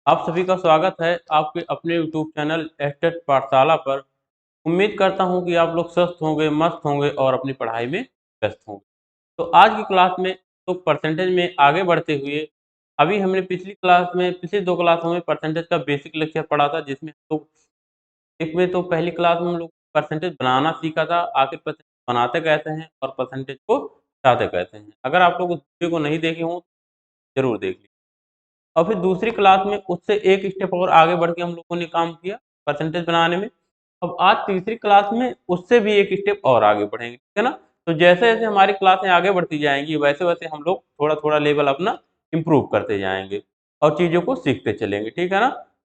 आप सभी का स्वागत है आपके अपने यूट्यूब चैनल एस्टेट पाठशाला पर। उम्मीद करता हूं कि आप लोग स्वस्थ होंगे, मस्त होंगे और अपनी पढ़ाई में व्यस्त होंगे। तो आज की क्लास में तो परसेंटेज में आगे बढ़ते हुए अभी हमने पिछली दो क्लासों में परसेंटेज का बेसिक लेक्चर पढ़ा था, जिसमें हम लोग एक में तो पहली क्लास में हम लोग परसेंटेज बनाना सीखा था, आखिर परसेंटेज बनाते कैसे हैं और परसेंटेज को हटाते कैसे हैं। अगर आप लोग उस वीडियो को नहीं देखे हों जरूर देख लीजिए। और फिर दूसरी क्लास में उससे एक स्टेप और आगे बढ़ के हम लोगों ने काम किया परसेंटेज बनाने में। अब आज तीसरी क्लास में उससे भी एक स्टेप और आगे बढ़ेंगे, ठीक है ना। तो जैसे जैसे हमारी क्लासें आगे बढ़ती जाएंगी वैसे वैसे हम लोग थोड़ा थोड़ा लेवल अपना इम्प्रूव करते जाएंगे और चीज़ों को सीखते चलेंगे, ठीक है ना।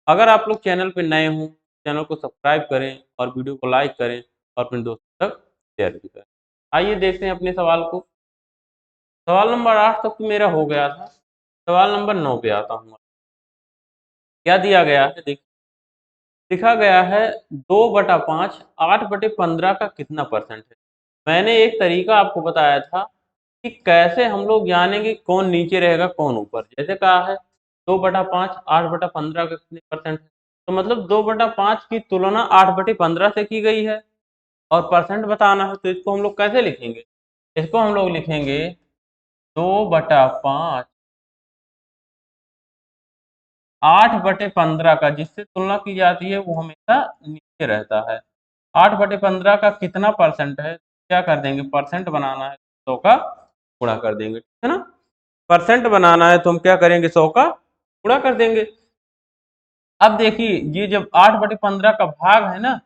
अगर आप लोग चैनल पर नए हों, चैनल को सब्सक्राइब करें और वीडियो को लाइक करें और अपने दोस्तों तक शेयर भी करें। आइए देखते हैं अपने सवाल को। सवाल नंबर 8 तक तो मेरा हो गया था। सवाल नंबर 9 पे आता हूँ। क्या दिया गया है देखिए। लिखा गया है 2/5 8/15 का कितना परसेंट है। मैंने एक तरीका आपको बताया था कि कैसे हम लोग जानेंगे कौन नीचे रहेगा कौन ऊपर। जैसे कहा है 2/5 8/15 का कितने परसेंट है, तो मतलब 2/5 की तुलना 8/15 से की गई है और परसेंट बताना है, तो इसको हम लोग कैसे लिखेंगे। इसको हम लोग लिखेंगे 2/5 8/15 का, जिससे तुलना की जाती है वो हमेशा नीचे रहता है। 8/15 का कितना परसेंट है, क्या कर देंगे, परसेंट बनाना है 100 का गुणा कर देंगे, ठीक है ना। परसेंट बनाना है तो हम क्या करेंगे, 100 का गुणा कर देंगे। अब देखिए ये जब 8/15 का भाग है ना,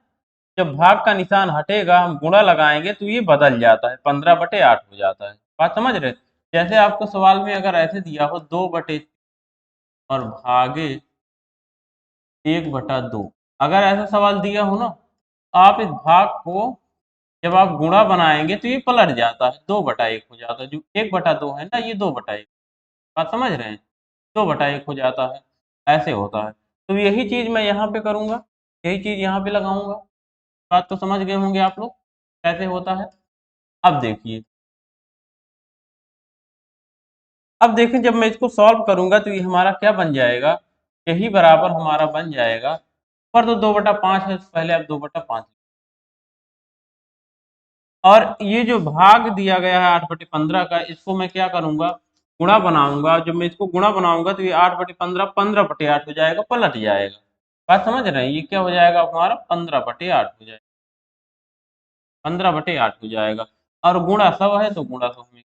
जब भाग का निशान हटेगा हम गुणा लगाएंगे तो ये बदल जाता है, 15/8 हो जाता है। बात समझ रहे। जैसे आपको सवाल में अगर ऐसे दिया हो 2/3 और भागे 1/2, अगर ऐसा सवाल दिया हो ना, आप इस भाग को जब आप गुणा बनाएंगे तो ये पलट जाता है, 2/1 हो जाता है। जो 1/2 है ना, ये 2/1। बात समझ रहे हैं, 2/1 हो जाता है, ऐसे होता है। तो यही चीज मैं यहाँ पे करूंगा, यही चीज यहाँ पे लगाऊंगा। बात तो समझ गए होंगे आप लोग कैसे होता है। अब देखिए, अब देखिए जब मैं इसको सॉल्व करूंगा तो ये हमारा क्या बन जाएगा, यही बराबर हमारा बन जाएगा। पर तो 2/5 है, पहले आप 2/5, और ये जो भाग दिया गया है 8/15 का, इसको मैं क्या करूंगा, गुणा बनाऊंगा। जब मैं इसको गुणा बनाऊंगा तो ये 8/15 15/8 हो जाएगा, पलट जाएगा। बात समझ रहे हैं, ये क्या हो जाएगा हमारा 15/8 हो जाएगा, 15/8 हो जाएगा। और गुणा 100 है तो गुणा 100 में,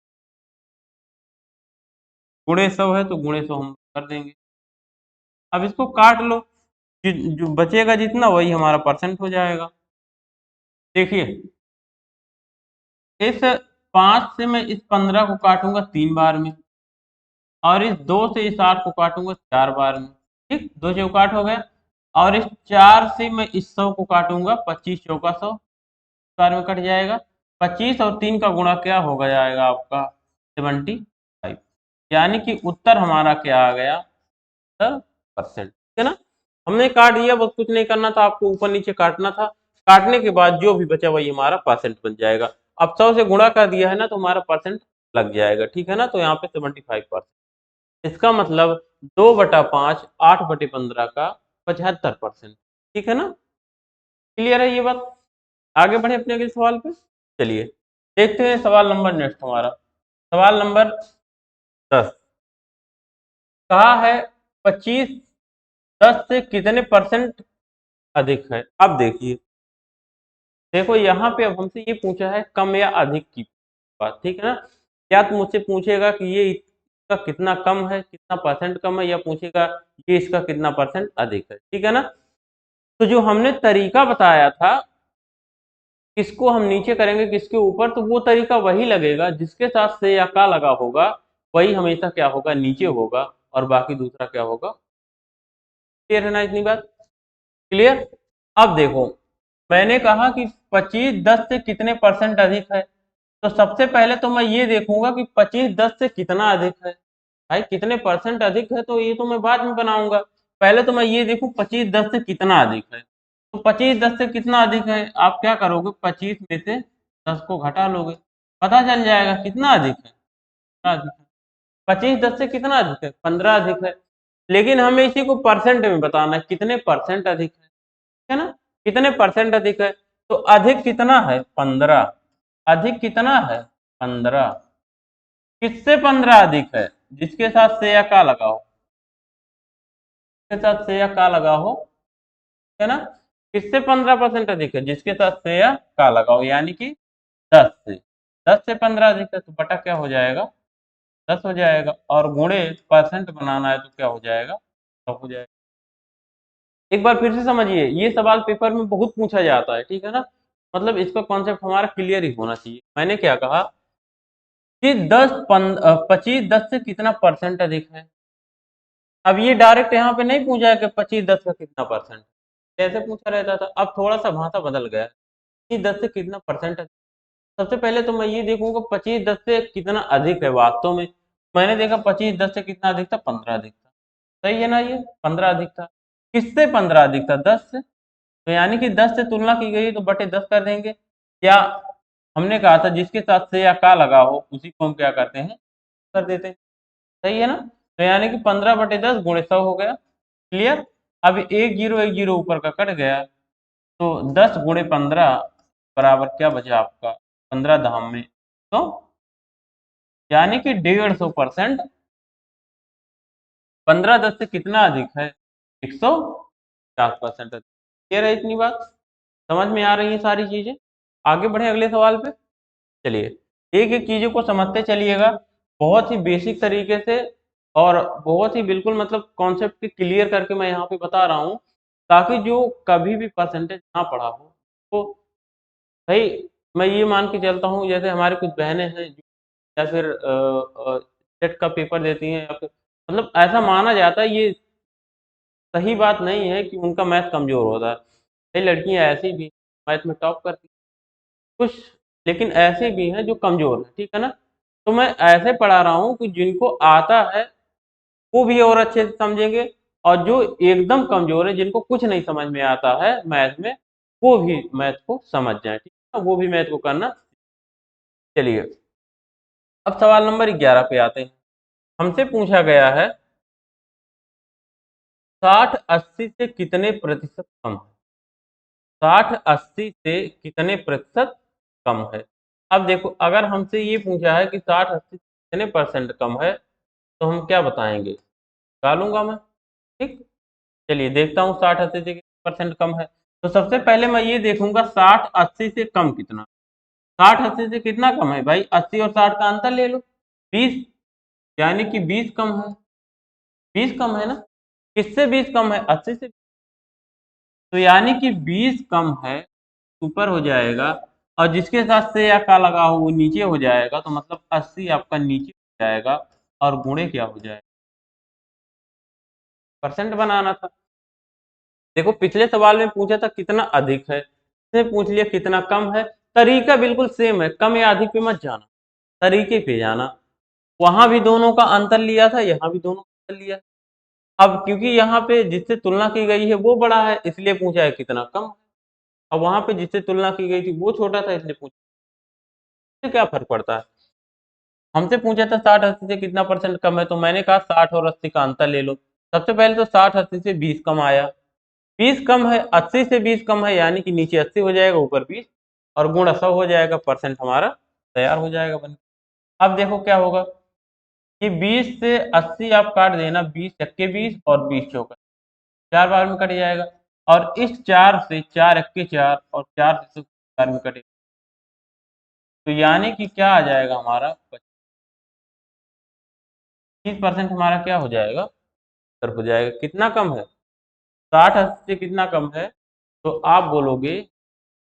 गुणे 100 है तो गुणे 100 हम कर देंगे। अब इसको काट लो, जो बचेगा जितना वही हमारा परसेंट हो जाएगा। देखिए इस 5 से मैं इस 15 को काटूंगा 3 बार में, और इस 2 से इस 8 को काटूंगा 4 बार में। ठीक, 2 चौकाट हो गया। और इस 4 से मैं इस 100 को काटूंगा, 25 चौका 100 बार में कट जाएगा। 25 और 3 का गुणा क्या हो जाएगा आपका, 75। यानी कि उत्तर हमारा क्या आ गया, 70%, ठीक है ना। हमने काट दिया, बस कुछ नहीं करना था, आपको ऊपर नीचे काटना था। काटने के बाद जो भी बचा वही हमारा परसेंट बन जाएगा। अब 100 से गुणा कर दिया है ना तो हमारा परसेंट लग जाएगा, ठीक है ना। तो यहाँ पे 75%, इसका मतलब 2/5 8/15 का 75%, ठीक है ना। क्लियर है ये बात। आगे बढ़े अपने अगले सवाल पे। चलिए देखते हैं सवाल नंबर नेक्स्ट हमारा। सवाल नंबर 10 कहा है 25 10 से कितने परसेंट अधिक है। अब देखिए, देखो यहाँ पे अब हमसे ये पूछा है कम या अधिक की बात, ठीक है ना। क्या तुम मुझसे पूछेगा कि ये इसका कितना कम है, कितना परसेंट कम है, या पूछेगा ये इसका कितना परसेंट अधिक है, ठीक है ना। तो जो हमने तरीका बताया था, किसको हम नीचे करेंगे किसके ऊपर, तो वो तरीका वही लगेगा जिसके साथ से या का लगा होगा वही हमेशा क्या होगा, नीचे होगा, और बाकी दूसरा क्या होगा। क्लियर है ना इतनी बात। क्लियर। अब देखो, मैंने कहा कि 25 10 से कितने परसेंट अधिक है, तो सबसे पहले तो मैं ये देखूंगा कि 25 10 से कितना अधिक है। भाई कितने परसेंट अधिक है तो ये तो मैं बाद में बनाऊंगा, पहले तो मैं ये देखूं 25 10 से कितना अधिक है। तो 25 10 से कितना अधिक है, आप क्या करोगे, 25 में से 10 को घटा लोगे, पता चल जाएगा कितना अधिक है, 15 अधिक है। 25 10 से कितना अधिक है, 15 अधिक है। लेकिन हमें इसी को परसेंट में बताना है, कितने परसेंट अधिक है ना, कितने परसेंट अधिक है। तो अधिक कितना है 15, अधिक कितना है 15, किससे 15 अधिक है, जिसके साथ से या का लगा हो, जिसके साथ से या का लगा हो, है ना, किससे 15% अधिक है, जिसके साथ से या का लगा हो, यानी कि 10 से, 10 से 15 अधिक है तो बटा क्या हो जाएगा 10 हो जाएगा, और गुणे परसेंट बनाना है तो क्या हो जाएगा 100 हो जाएगा। एक बार फिर से समझिए, ये सवाल पेपर में बहुत पूछा जाता है, ठीक है ना, मतलब इसका कॉन्सेप्ट हमारा क्लियर ही होना चाहिए। मैंने क्या कहा कि 25 10 से कितना परसेंट अधिक है। अब ये डायरेक्ट यहाँ पे नहीं पूछा है कि 25 10 का कितना परसेंट, ऐसे पूछा रहता था, अब थोड़ा सा भाषा बदल गया है कि 10 से कितना परसेंट अधिक। सबसे पहले तो मैं ये देखूंगा 25 10 से कितना अधिक है वास्तव में। मैंने देखा 25 10 से कितना अधिक था, 15 अधिक था। सही है ना, ये 15 अधिक था। किससे 15 अधिक था, 10 से। तो यानी कि 10 से तुलना की गई तो बटे 10 कर देंगे, या हमने कहा था जिसके साथ से या का लगा हो उसी को हम क्या करते हैं कर देते हैं। सही है ना, तो यानी कि 15 बटे 10 गुणे 100 हो गया। क्लियर। अब एक जीरो ऊपर का कट गया, तो 10 गुणे 15 बराबर क्या बचा आपका 15 धाम में, तो यानी कि 150%। 15 10 से कितना अधिक है 150% अधिक। क्लियर है इतनी बात, समझ में आ रही है सारी चीजें। आगे बढ़े अगले सवाल पे। चलिए एक एक चीजों को समझते चलिएगा बहुत ही बेसिक तरीके से, और बहुत ही बिल्कुल मतलब कॉन्सेप्ट की क्लियर करके मैं यहाँ पे बता रहा हूँ, ताकि जो कभी भी परसेंटेज ना पढ़ा हो तो भाई, मैं ये मान के चलता हूँ जैसे हमारी कुछ बहनें हैं या फिर टेट का पेपर देती हैं, या फिर मतलब ऐसा माना जाता है, ये सही बात नहीं है कि उनका मैथ कमजोर होता है। कई लड़कियां ऐसी भी मैथ में टॉप करती कुछ, लेकिन ऐसे भी हैं जो कमजोर हैं, ठीक है ना। तो मैं ऐसे पढ़ा रहा हूँ कि जिनको आता है वो भी और अच्छे से समझेंगे, और जो एकदम कमजोर है जिनको कुछ नहीं समझ में आता है मैथ में, वो भी मैथ को समझ जाए, ठीक है ना, वो भी मैथ को करना। चलिए अब सवाल नंबर 11 पे आते हैं। हमसे पूछा गया है 60 80 से कितने प्रतिशत कम है, 60 80 से कितने प्रतिशत कम है। अब देखो अगर हमसे ये पूछा है कि 60 80 से कितने परसेंट कम है, तो हम क्या बताएंगे, निकालूंगा मैं, ठीक। चलिए देखता हूँ 60 80 से कितने परसेंट कम है। तो सबसे पहले मैं ये देखूंगा 60 80 से कम कितना, 60 80 से कितना कम है भाई, 80 और 60 का अंतर ले लो 20, यानी कि 20 कम है, 20 कम है ना। किससे 20 कम है, 80 से। तो यानी कि 20 कम है ऊपर हो जाएगा, और जिसके साथ से या का लगा हो वो नीचे हो जाएगा, तो मतलब 80 आपका नीचे हो जाएगा, और गुणे क्या हो जाएगा, परसेंट बनाना था। देखो पिछले सवाल में पूछा था कितना अधिक है, इसने पूछ लिया कितना कम है। तरीका बिल्कुल सेम है, कम या अधिक पे मत जाना, तरीके पे जाना। वहां भी दोनों का अंतर लिया था, यहाँ भी दोनों का अंतर लिया। अब क्योंकि यहाँ पे जिससे तुलना की गई है वो बड़ा है, इसलिए पूछा है कितना कम है। अब वहां पे जिससे तुलना की गई थी वो छोटा था, इसलिए पूछा। इससे क्या फर्क पड़ता है, हमसे पूछा था 60 80 से कितना परसेंट कम है, तो मैंने कहा 60 और 80 का अंतर ले लो। सबसे पहले तो 60 80 से 20 कम आया, 20 कम है 80 से 20 कम है, यानी कि नीचे 80 हो जाएगा ऊपर 20, और गुणा 100 हो जाएगा, परसेंट हमारा तैयार हो जाएगा बन। अब देखो क्या होगा कि 20 से 80 आप काट देना, 20 छक्के 20 और 20 चौका 4 बार में कट जाएगा, और इस 4 से 4 एक्के 4 और 4 से 4 में कटेगा, तो यानी कि क्या आ जाएगा हमारा 25% हमारा क्या हो जाएगा उत्तर हो जाएगा। कितना कम है 60 80 से कितना कम है, तो आप बोलोगे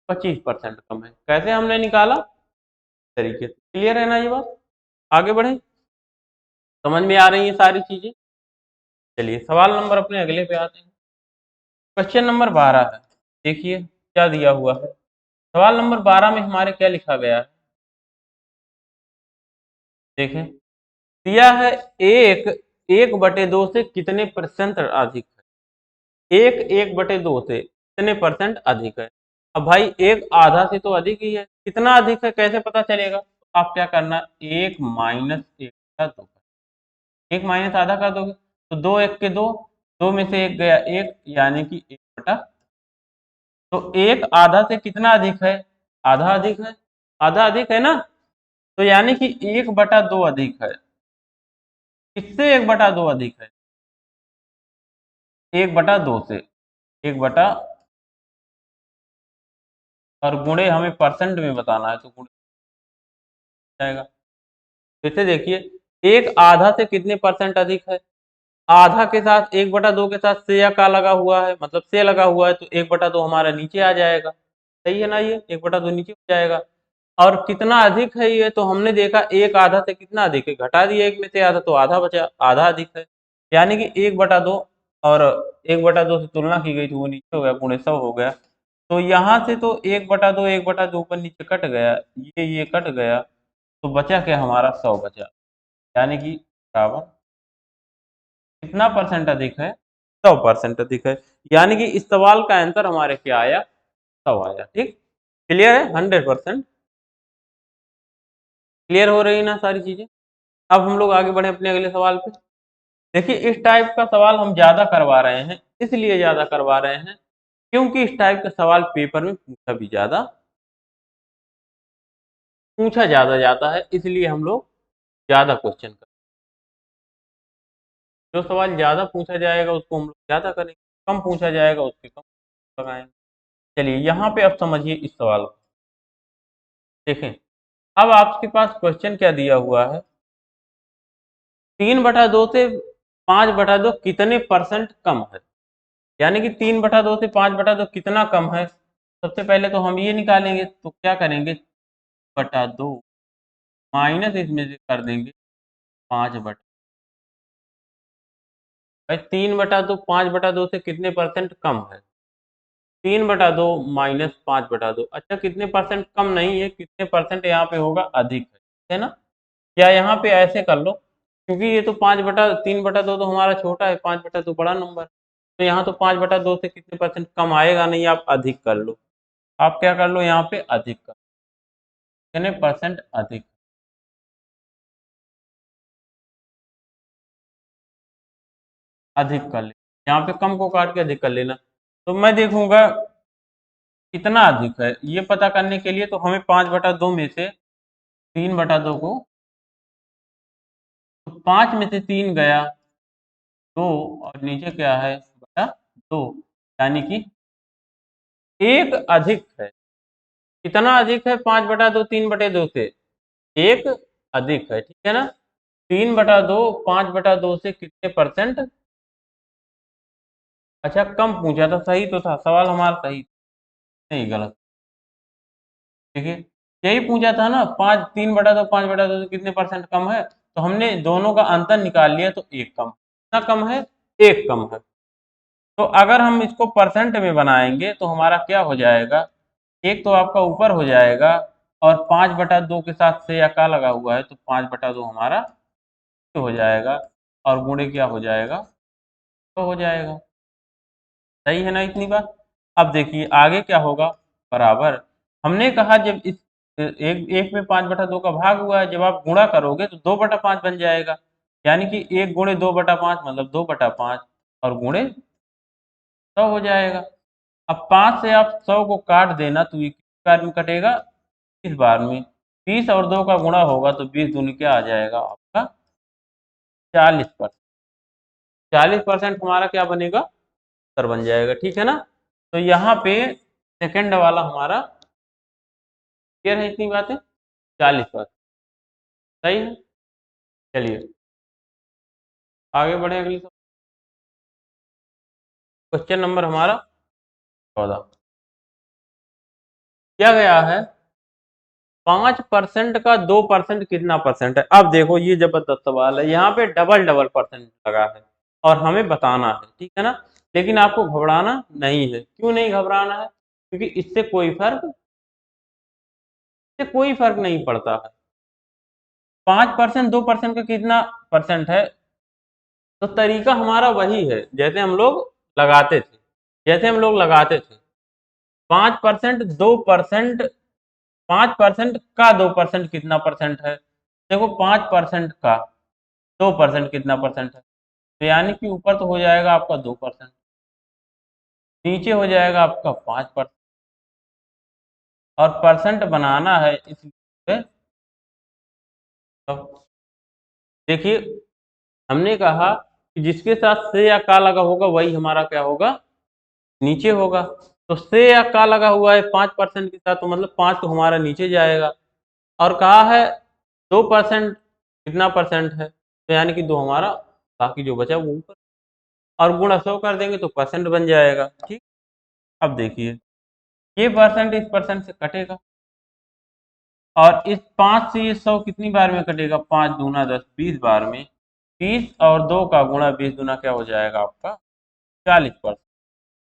25% कम है। कैसे हमने निकाला, तरीके से। क्लियर है ना ये बात, आगे बढ़े, समझ में आ रही है सारी चीजें। चलिए सवाल नंबर अपने अगले पे आते हैं। क्वेश्चन नंबर 12 है, देखिए क्या दिया हुआ है। सवाल नंबर 12 में हमारे क्या लिखा गया है, देखें। दिया है एक 1/2 से कितने परसेंट अधिक है, एक 1/2 से कितने परसेंट अधिक है। अब भाई एक आधा से तो अधिक ही है, कितना अधिक है कैसे पता चलेगा, आप क्या करना, एक माइनस एक का दो, एक माइनस आधा कर दोगे, तो 2 1 के 2, 2 में से 1 गया 1, यानी कि 1 बटा, तो 1 आधा से कितना अधिक है? आधा अधिक है, आधा अधिक है ना, तो यानी कि 1/2 अधिक है। किससे 1/2 अधिक है? 1/2 से, 1 बटा, और गुणे हमें परसेंट में बताना है, तो गुणे जाएगा। जैसे देखिए, एक आधा से कितने परसेंट अधिक है? आधा के साथ 1/2 के साथ से या का लगा हुआ है, मतलब से लगा हुआ है, तो 1/2 हमारा नीचे आ जाएगा। सही है ना, ये 1/2 नीचे हो जाएगा। और कितना अधिक है ये, तो हमने देखा एक आधा से कितना अधिक है, घटा दिया एक में से आधा, तो आधा बचा, आधा अधिक है, यानी कि 1/2, और 1/2 से तुलना की गई तो वो नीचे हो गया, गुणे 100 हो गया। तो यहाँ से तो 1/2, 1/2 ऊपर नीचे कट गया, ये कट गया, तो बचा क्या हमारा? 100 बचा, यानी कि बराबर कितना परसेंट अधिक है? 100% अधिक है, यानी कि इस सवाल का आंसर हमारे क्या आया? 100 आया। ठीक, क्लियर है? 100% क्लियर हो रही ना सारी चीजें? अब हम लोग आगे बढ़े अपने अगले सवाल पे। देखिए, इस टाइप का सवाल हम ज्यादा करवा रहे हैं, इसलिए ज्यादा करवा रहे हैं क्योंकि इस टाइप का सवाल पेपर में पूछा ज्यादा जाता है, इसलिए हम लोग ज्यादा क्वेश्चन कर, जो सवाल ज्यादा पूछा जाएगा उसको हम लोग ज्यादा करेंगे, कम पूछा जाएगा उसके कम लगाएंगे। चलिए, यहाँ पे अब समझिए इस सवाल को। देखें, अब आपके पास क्वेश्चन क्या दिया हुआ है? 3/2 से 5/2 कितने परसेंट कम है, यानी कि 3/2 से 5/2 कितना कम है? सबसे पहले तो हम ये निकालेंगे, तो क्या करेंगे? 2 माइनस इसमें से कर देंगे 5/, भाई 3/2 5/2 से कितने परसेंट कम है? 3/2 माइनस 5/2, अच्छा कितने परसेंट कम नहीं है, कितने परसेंट यहाँ पे होगा? अधिक है ना? या यहाँ पे ऐसे कर लो, क्योंकि ये तो 3/2 तो हमारा छोटा है, 5/2 बड़ा नंबर, तो यहाँ तो 5/2 से कितने परसेंट कम आएगा नहीं, आप अधिक कर लो। आप क्या कर लो, यहाँ पे अधिक कर, कितने परसेंट अधिक, अधिक कर ले, यहाँ पे कम को काट के अधिक कर लेना। तो मैं देखूंगा कितना अधिक है, ये पता करने के लिए तो हमें 5/2 में से 3/2 को, तो 5 में से 3 गया 2, और नीचे क्या है? बटा 2, यानी कि एक अधिक है। कितना अधिक है? 5/2 3/2 से एक अधिक है, ठीक है ना? 3/2 5/2 से कितने परसेंट? अच्छा, कम पूछा था, सही तो था सवाल हमारा, सही नहीं गलत, देखिए यही पूछा था ना, 3/2 5/2 से कितने परसेंट कम है, तो हमने दोनों का अंतर निकाल लिया, तो एक कम, कितना कम है? एक कम है। तो अगर हम इसको परसेंट में बनाएंगे तो हमारा क्या हो जाएगा? एक तो आपका ऊपर हो जाएगा, और 5/2 के साथ से या का लगा हुआ है, तो 5/2 हमारा हो जाएगा, और गुणे क्या हो जाएगा? तो हो जाएगा। सही है ना इतनी बात? अब देखिए आगे क्या होगा, बराबर, हमने कहा जब इस एक एक में 5/2 का भाग हुआ है, जब आप गुणा करोगे तो 2/5 बन जाएगा, यानी कि 1 गुणे 2/5 मतलब 2/5, और गुणे 100 हो जाएगा। अब 5 से आप 100 को काट देना, तो ये किस बार में कटेगा? इस बार में। 20 और 2 का गुणा होगा, तो 20 दूनी क्या आ जाएगा आपका? 40%। 40% हमारा क्या बनेगा? उत्तर बन जाएगा, ठीक है ना? तो यहाँ पे सेकंड वाला हमारा क्लियर है, इतनी बातें? 40%। सही है। चलिए आगे बढ़े अगली, क्वेश्चन नंबर हमारा 14, क्या गया है? 5% का 2% कितना परसेंट है? अब देखो ये जबरदस्त सवाल है, यहाँ पे डबल डबल परसेंट लगा है, और हमें बताना है, ठीक है ना? लेकिन आपको घबराना नहीं है, क्यों नहीं घबराना है? क्योंकि इससे कोई फर्क नहीं पड़ता है। 5% 2% का कितना परसेंट है? तो तरीका हमारा वही है जैसे हम लोग लगाते थे, जैसे हम लोग लगाते थे, 5% 2%, 5% का 2% कितना परसेंट है? देखो 5% का 2% कितना परसेंट है? तो यानी कि ऊपर तो हो जाएगा आपका 2%, नीचे हो जाएगा आपका 5%, और परसेंट बनाना है इसलिए तो देखिए हमने कहा कि जिसके साथ से या का लगा होगा वही हमारा क्या होगा, नीचे होगा। तो से या का लगा हुआ है 5% के साथ, तो मतलब 5 तो हमारा नीचे जाएगा। और कहा है 2% कितना परसेंट है, तो यानी कि 2 हमारा, बाकी जो बचा वो ऊपर, और गुणा 100 कर देंगे तो परसेंट बन जाएगा। ठीक, अब देखिए ये परसेंट इस परसेंट से कटेगा, और इस 5 से ये 100 कितनी बार में कटेगा, 5 दूना 10, 20 बार में। 20 और 2 का गुणा 20 दूना क्या हो जाएगा आपका, 40%।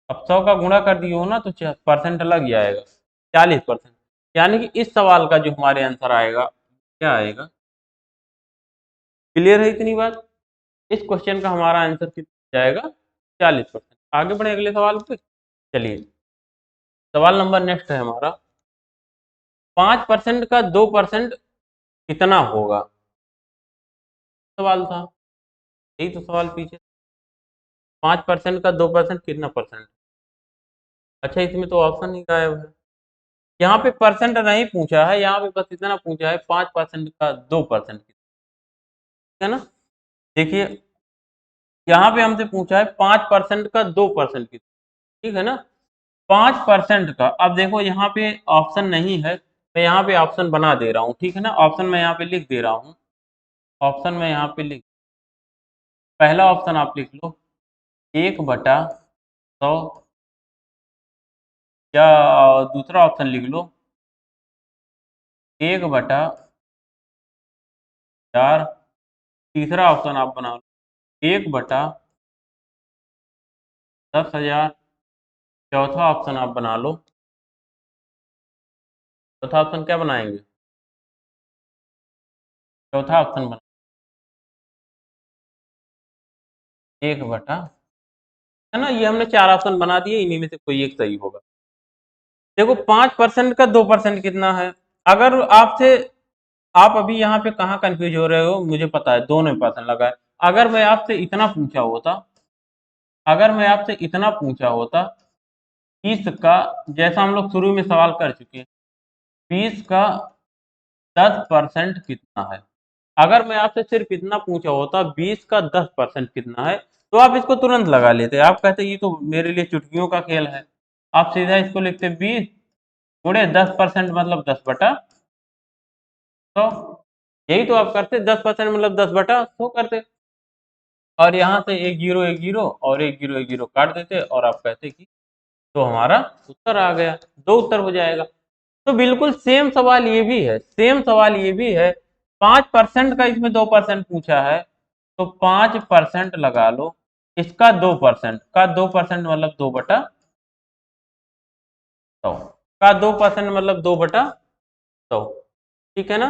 अब 100 का गुणा कर दिए हो ना तो परसेंट लग जाएगा 40%। यानी कि इस सवाल का जो हमारे आंसर आएगा क्या आएगा, क्लियर है इतनी बात। इस क्वेश्चन का हमारा आंसर कितना जाएगा, 40%। आगे बढ़े अगले सवाल पे। चलिए सवाल नंबर नेक्स्ट है हमारा, 5% का 2% कितना होगा, सवाल था, यही तो सवाल पीछे। 5% का 2% कितना परसेंट, अच्छा इसमें तो ऑप्शन ही गायब है। यहाँ पे परसेंट नहीं पूछा है, यहाँ पे बस इतना पूछा है 5% का 2%, है ना। देखिए यहाँ पे हमसे पूछा है 5% का 2% कितना, ठीक है ना। 5% का, अब देखो यहाँ पे ऑप्शन नहीं है, मैं यहाँ पे ऑप्शन बना दे रहा हूँ, ठीक है ना। ऑप्शन मैं यहाँ पे लिख दे रहा हूँ, ऑप्शन मैं यहाँ पे लिख, पहला ऑप्शन आप लिख लो 1/100, या दूसरा ऑप्शन लिख लो 1/4, तीसरा ऑप्शन आप बना लो 1/10,000, चौथा ऑप्शन आप बना लो, चौथा ऑप्शन क्या बनाएंगे, चौथा ऑप्शन बना 1/, है ना। ये हमने 4 ऑप्शन बना दिए, इन्हीं में से कोई एक सही होगा। देखो 5% का 2% कितना है, अगर आपसे, आप अभी यहाँ पे कहाँ कंफ्यूज हो रहे हो, मुझे पता है दोनों में परसेंट लगा है। अगर मैं आपसे इतना पूछा होता, अगर मैं आपसे इतना पूछा होता 20 का, जैसा हम लोग शुरू में सवाल कर चुके हैं, 20 का 10% कितना है, अगर मैं आपसे सिर्फ इतना पूछा होता 20 का 10% कितना है, तो आप इसको तुरंत लगा लेते, आप कहते ये तो मेरे लिए चुटकियों का खेल है। आप सीधा इसको लिखते 20 गुणे 10% मतलब 10/100, यही तो आप करते, 10% मतलब 10/100 करते, और यहाँ से एक जीरो और एक जीरो काट देते, और आप कहते कि तो हमारा उत्तर आ गया, 2 उत्तर हो जाएगा। तो बिल्कुल सेम सवाल ये भी है, सेम सवाल ये भी है, 5% का इसमें 2% पूछा है, तो 5% लगा लो, इसका 2% का 2% मतलब 2/100, का 2% मतलब 2/100, ठीक है ना।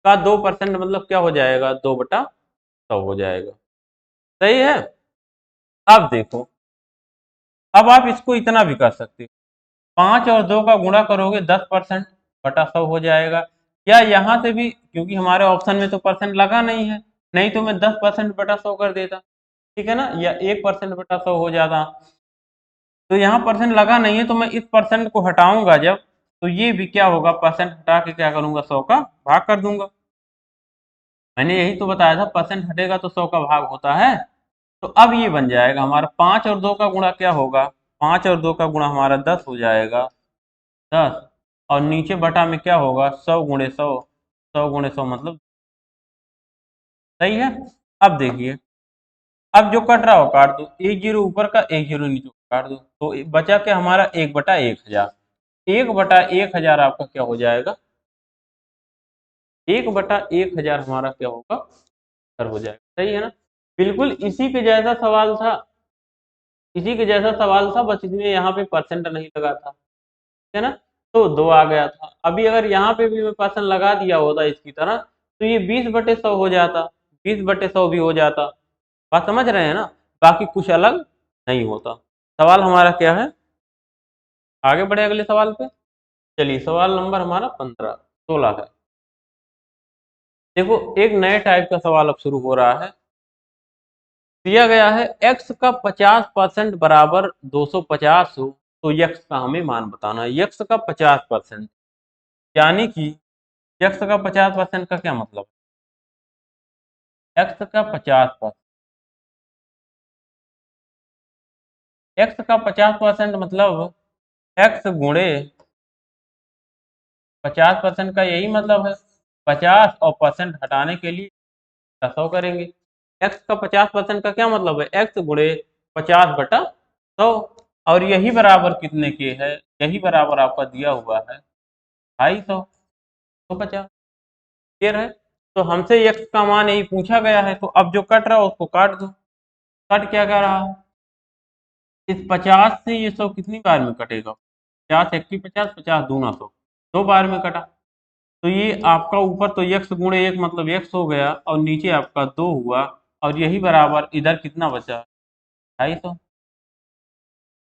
का 2% मतलब क्या हो जाएगा, 2/100 हो जाएगा, सही है। अब देखो, अब आप इसको इतना भी कर सकते हो, 5 और 2 का गुणा करोगे 10%/100 हो जाएगा, या यहाँ से भी, क्योंकि हमारे ऑप्शन में तो परसेंट लगा नहीं है, नहीं तो मैं 10%/100 कर देता, ठीक है ना, या 1%/100 हो जाता। तो यहाँ परसेंट लगा नहीं है, तो मैं इस परसेंट को हटाऊंगा जब, तो ये भी क्या होगा, परसेंट हटा के क्या करूंगा, 100 का भाग कर दूंगा। मैंने यही तो बताया था, परसेंट हटेगा तो 100 का भाग होता है। तो अब ये बन जाएगा हमारा 5 और 2 का गुणा क्या होगा, 5 और 2 का गुणा हमारा 10 हो जाएगा, 10, और नीचे बटा में क्या होगा, 100 गुणे 100, 100 गुणे 100 मतलब, सही है। अब देखिए, अब जो कट रहा हो काट दो, एक जीरो ऊपर का एक जीरो नीचे का काट दो, तो बचा क्या हमारा 1/1000, 1/1000 आपका क्या हो जाएगा, 1/1000 हमारा क्या होगा, उत्तर हो जाएगा, सही है ना। बिल्कुल इसी के जैसा सवाल था, इसी के जैसा सवाल था, बस इसमें यहाँ पे परसेंट नहीं लगा था, है ना। तो 2 आ गया था, अभी अगर यहाँ पे भी मैं परसेंट लगा दिया होता इसकी तरह, तो ये 20/100 हो जाता, 20/100 भी हो जाता, बात समझ रहे हैं ना। बाकी कुछ अलग नहीं होता। सवाल हमारा क्या है, आगे बढ़े अगले सवाल पे। चलिए सवाल नंबर हमारा 16 है। देखो एक नए टाइप का सवाल अब शुरू हो रहा है, दिया गया है x का 50% बराबर 250 हो तो x का हमें मान बताना है। x का 50%, यानी कि x का 50% का क्या मतलब, x का 50%, x का 50% मतलब x गुणे 50% का यही मतलब है। 50 और परसेंट हटाने के लिए 100 करेंगे। x का 50% का क्या मतलब है, x गुणे 50/100, और यही बराबर कितने के है, यही बराबर आपका दिया हुआ है 250, तो 50। क्लियर है। तो हमसे x का मान यही पूछा गया है, तो अब जो कट रहा है उसको काट दो। कट क्या कर रहा है, इस 50 से ये 100 कितनी बार में कटेगा, 50 एक की 50, 50 दूना 100, 2 बार में कटा। तो ये आपका ऊपर तो x गुणे 1 मतलब x हो गया, और नीचे आपका 2 हुआ, और यही बराबर इधर कितना बचा, 250।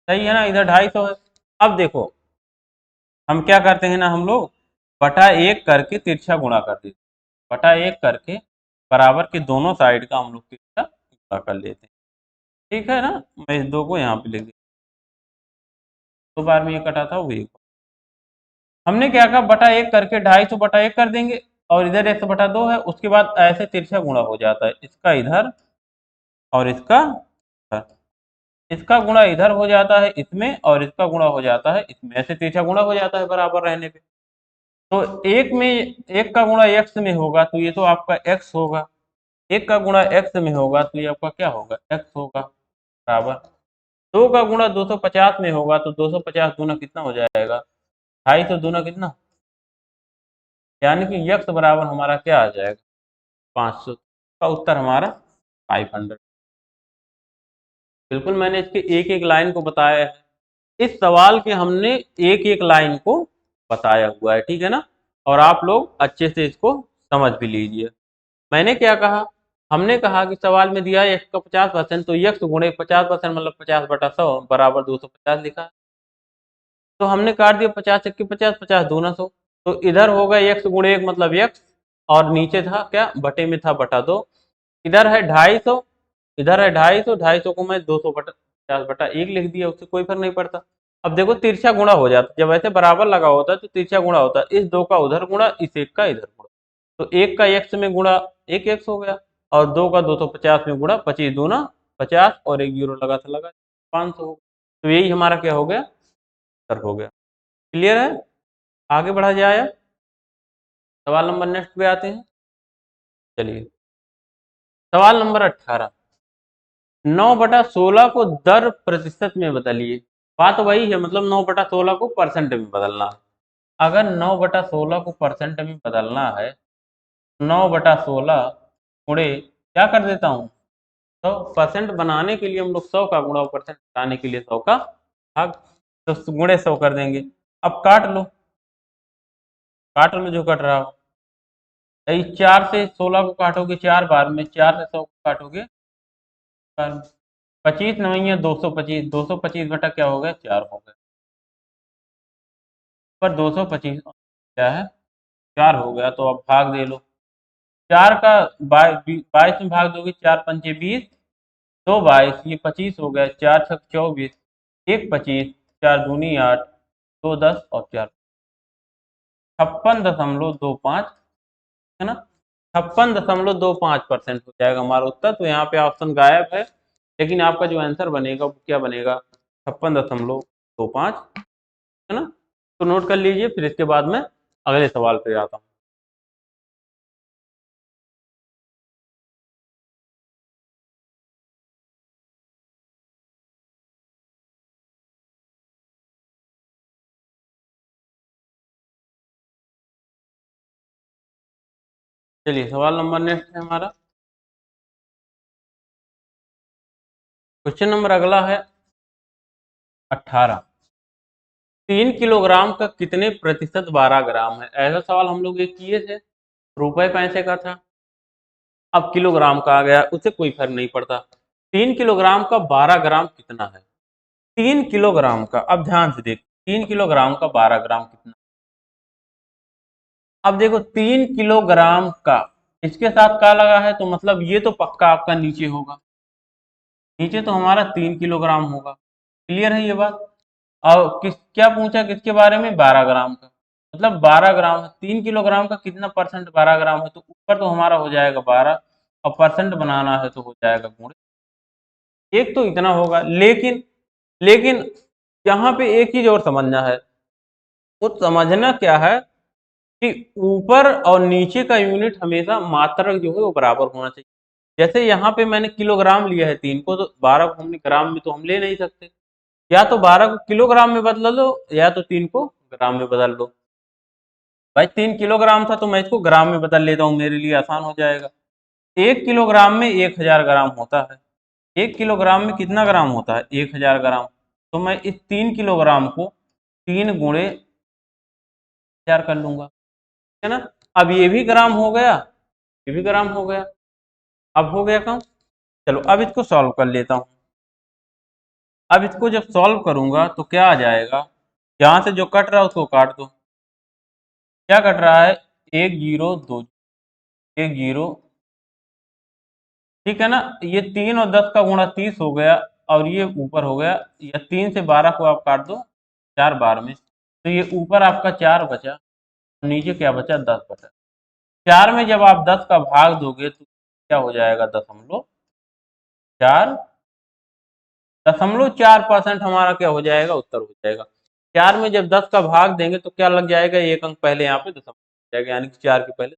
सही है ना, इधर 250 है। अब देखो हम क्या करते हैं ना, हम लोग बटा 1 करके तिरछा गुणा कर देते हैं। बटा 1 करके बराबर के दोनों साइड का हम लोग तिरछा गुणा कर लेते हैं। ठीक है ना, मैं इस 2 को यहाँ पे लिख दिया, 2 बार में ये कटा था वो 1। हमने क्या कहा, बटा 1 करके 250 बटा 1 कर देंगे, और इधर x/2 है, उसके बाद ऐसे तिरछा गुणा हो जाता है, इसका इधर और इसका इधर। इसका गुणा इधर हो जाता है इसमें, और इसका गुणा हो जाता है इसमें, ऐसे तिरछा गुणा हो जाता है बराबर रहने पे। तो एक में एक का गुणा x में होगा तो ये तो आपका x होगा, एक का गुणा x में होगा तो ये आपका क्या होगा, x होगा, बराबर 2 का गुणा 250 में होगा तो 250 दूना कितना हो जाएगा, 250 दूना कितना, यानी कि x बराबर हमारा क्या आ जाएगा, 500। का उत्तर हमारा 500। बिल्कुल मैंने इसके एक एक लाइन को बताया है, इस सवाल के हमने एक एक लाइन को बताया हुआ है, ठीक है ना। और आप लोग अच्छे से इसको समझ भी लीजिए। मैंने क्या कहा, हमने कहा कि सवाल में दिया है x का 50%, तो x गुणे 50% मतलब 50/100 बराबर 250 लिखा है। तो हमने काट दिया 50 एक की 50, 50 दूना 100, तो इधर होगा x गुणे 1 मतलब x, और नीचे था क्या, बटे में था बटा 2। इधर है 250, इधर है 250, 250 को मैं 250/1 लिख दिया, उससे कोई फर्क नहीं पड़ता। अब देखो तिरछा गुणा हो जाता, जब ऐसे बराबर लगा होता है तो तिरछा गुणा होता है, इस 2 का उधर गुणा, इस 1 का इधर गुणा, तो 1 का x में गुणा 1x हो गया, और 2 का 250 में गुणा 25 दूना 50, और 1 जीरो लगा था लगा 500 हो गया। तो यही हमारा क्या हो गया, उत्तर हो गया। क्लियर है, आगे बढ़ा जाए। सवाल नंबर नेक्स्ट पे आते हैं। चलिए, सवाल नंबर 18, 9/16 को दर प्रतिशत में बदलिए। बात वही है, मतलब 9/16 को परसेंट में बदलना है। अगर 9/16 को परसेंट में बदलना है, 9/16 गुणे क्या कर देता हूँ, 100। परसेंट बनाने के लिए हम लोग 100 का गुणा, और परसेंट हटाने के लिए 100 का भाग, तो गुणे 100 कर देंगे। अब काट लो, काट लो जो कट रहा हो। 4 से 16 को काटोगे 4 बार में, 4 से 100 को काटोगे 25 नवैया 225, 225 बटा क्या हो गया, 4 हो गया, पर 225 क्या है, 4 हो गया, तो अब भाग दे लो। 4 का 22 में भाग दोगे, 4×5 = 20, 2 22, ये 25 हो गया, 4×6 = 24, 1 25, 4 दूनी 8, 2 10 और 4 56.25, है ना, 56.25% हो जाएगा हमारा उत्तर। तो यहाँ पे ऑप्शन गायब है, लेकिन आपका जो आंसर बनेगा वो क्या बनेगा, 56.25, है ना। तो नोट कर लीजिए, फिर इसके बाद में अगले सवाल पे आता हूँ। चलिए, सवाल नंबर नेक्स्ट है हमारा, क्वेश्चन नंबर अगला है 18, 3 किलोग्राम का कितने प्रतिशत 12 ग्राम है। ऐसा सवाल हम लोग ये किए थे, रुपए पैसे का था। अब किलोग्राम का आ गया, उससे कोई फर्क नहीं पड़ता। 3 किलोग्राम का 12 ग्राम कितना है, 3 किलोग्राम का, अब ध्यान से देख, 3 किलोग्राम का 12 ग्राम कितना। अब देखो 3 किलोग्राम का, इसके साथ का लगा है तो मतलब ये तो पक्का आपका नीचे होगा, नीचे तो हमारा 3 किलोग्राम होगा। क्लियर है ये बात। और क्या पूछा किसके बारे में, 12 ग्राम का। मतलब 12 ग्राम, 3 किलोग्राम का कितना परसेंट 12 ग्राम है, तो ऊपर तो हमारा हो जाएगा 12, और परसेंट बनाना है तो हो जाएगा गुणे। एक तो इतना होगा, लेकिन लेकिन यहाँ पे एक चीज और समझना है। वो समझना क्या है कि ऊपर और नीचे का यूनिट हमेशा मात्रक जो है वो बराबर होना चाहिए। जैसे यहाँ पे मैंने किलोग्राम लिया है 3 को, तो 12 को हमने ग्राम में तो हम ले नहीं सकते। या तो 12 को किलोग्राम में बदल लो, या तो 3 को ग्राम में बदल लो। भाई 3 किलोग्राम था तो मैं इसको ग्राम में बदल लेता हूँ, मेरे लिए आसान हो जाएगा। 1 किलोग्राम में 1000 ग्राम होता है। 1 किलोग्राम में कितना ग्राम होता है, 1000 ग्राम। तो मैं इस 3 किलोग्राम को 3 गुणे 1000 कर लूंगा, है ना। अब ये भी ग्राम हो गया, ये भी ग्राम हो गया। अब हो गया काम। चलो अब इसको सॉल्व कर लेता हूँ। अब इसको जब सॉल्व करूंगा तो क्या आ जाएगा, यहाँ से जो कट रहा है उसको काट दो। क्या कट रहा है, 1 0 2, 1 0, ठीक है ना। ये 3 और 10 का गुणा 30 हो गया, और ये ऊपर हो गया, या 3 से 12 को आप काट दो 4 बार में, तो ये ऊपर आपका 4 बचा, नीचे क्या बचा, 10 बचा। 4 में जब आप 10 का भाग दोगे तो क्या हो जाएगा, 4, 0.4% हमारा क्या हो जाएगा, उत्तर हो जाएगा। 4 में जब 10 का भाग देंगे तो क्या लग जाएगा, एक अंक पहले यहाँ पे दशमलव लग जाएगा, यानी कि 4 के पहले।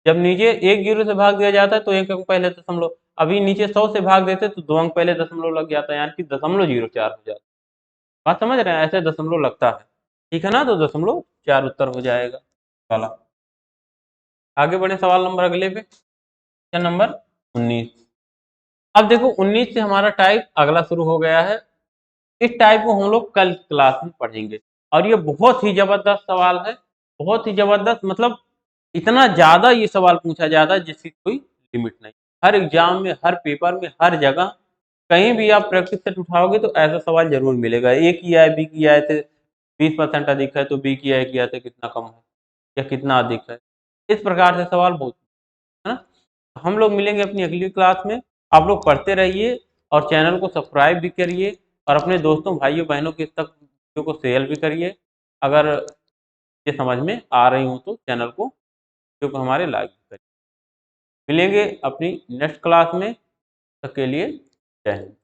जब नीचे 1 0 से भाग दिया जाता है तो एक अंक पहले दशमलव, अभी नीचे 100 से भाग देते तो 2 अंक पहले दशमलव लग जाता है, यानी कि 0.04 हो जाता है। बात समझ रहे हैं, ऐसे दशमलव लगता है, ठीक है ना। तो 0.4 उत्तर हो जाएगा वाला। आगे बढ़े सवाल नंबर अगले पे, क्या नंबर 19। अब देखो 19 से हमारा टाइप अगला शुरू हो गया है। इस टाइप को हम लोग कल क्लास में पढ़ेंगे, और ये बहुत ही जबरदस्त सवाल है, बहुत ही जबरदस्त। मतलब इतना ज्यादा ये सवाल पूछा जाता है जिसकी कोई लिमिट नहीं। हर एग्जाम में, हर पेपर में, हर जगह कहीं भी आप प्रैक्टिस सेट उठाओगे तो ऐसा सवाल जरूर मिलेगा। ए की आय, बी की आय से 20% अधिक है तो बी की आय से कितना कम है या कितना अधिक है। इस प्रकार से सवाल बहुत है ना। हम लोग मिलेंगे अपनी अगली क्लास में। आप लोग पढ़ते रहिए, और चैनल को सब्सक्राइब भी करिए, और अपने दोस्तों भाइयों बहनों के तक वीडियो को शेयर भी करिए। अगर ये समझ में आ रही हो तो चैनल को, वीडियो को हमारे लाइक करिए। मिलेंगे अपनी नेक्स्ट क्लास में, तक के लिए जय हिंद।